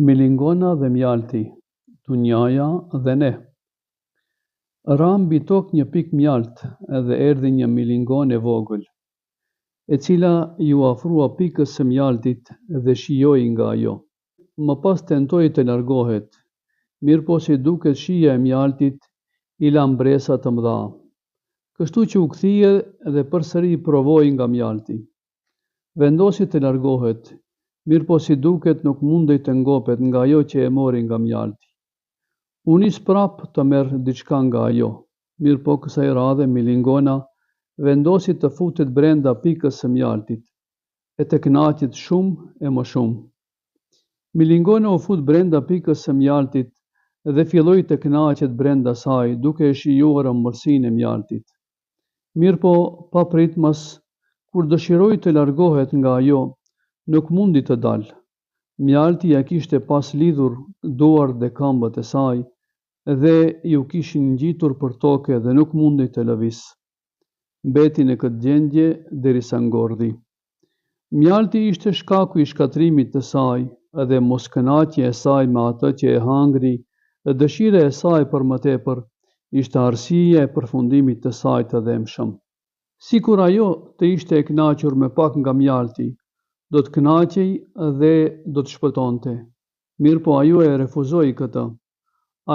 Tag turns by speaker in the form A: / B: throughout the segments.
A: Milingona dhe mjalti, dunjaja dhe ne. Ra mbi tokë një pikë mjalt edhe erdhi një milingonë e vogël, e cila ju afrua pikës së mjaltit dhe shijoi nga ajo. Më pas tentoi të largohet, mirëpo si duket shija e mjaltit i la mbresa të mëdha, kështu që u kthye dhe përsëri provoi nga mjalti. Vendosi të largohet, mirëpo si duket nuk mundej të ngopet nga ajo që e mori nga mjalti. U nis prap të merr diçka nga ajo, mirëpo kësaj radhe milingona vendosi të futet brenda pikës së mjaltit, e të kënaqet shumë e më shumë. Milingona u fut brenda pikës së mjaltit dhe filloi të kënaqet brenda saj, duke e shijuar ëmbëlsinë e mjaltit. Mirëpo papritmas, kur dëshiroi të largohet nga ajo, nuk mundi të dalë. Mjalti ja kishte pas lidhur duart dhe këmbët e saj dhe ju kishin ngjitur për tokë dhe nuk mundi të lëviz. Mbeti në këtë gjendje derisa ngordhi. Mjalti ishte shkaku i shkatrimit të saj dhe moskënaqja e saj me atë që e hangri dhe dëshira e saj për më tepër ishte arsyeja e përfundimit të saj të dhëmshëm. Sikur ajo të ishte e kënaqur me pak nga mjalti, do të kënaqej dhe do të shpëtonte. Mirëpo ajo e refuzoi këtë.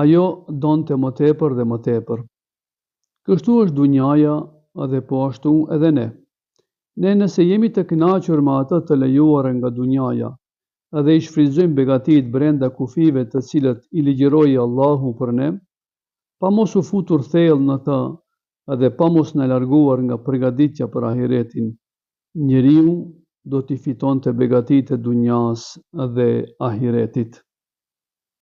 A: Ajo donte më tepër dhe më tepër. Kështu është dunjaja dhe po ashtu edhe ne. Ne nëse jemi të kënaqur me atë të lejuar nga dunjaja dhe i shfrytëzojmë begatit brenda kufive të cilët i ligjëroi Allahu për ne, pa mos u futur thellë në të dhe pa mos na larguar nga përgatitja për ahiretin, njeriu do t'i fitonte begatitë e dunjas dhe ahiretit.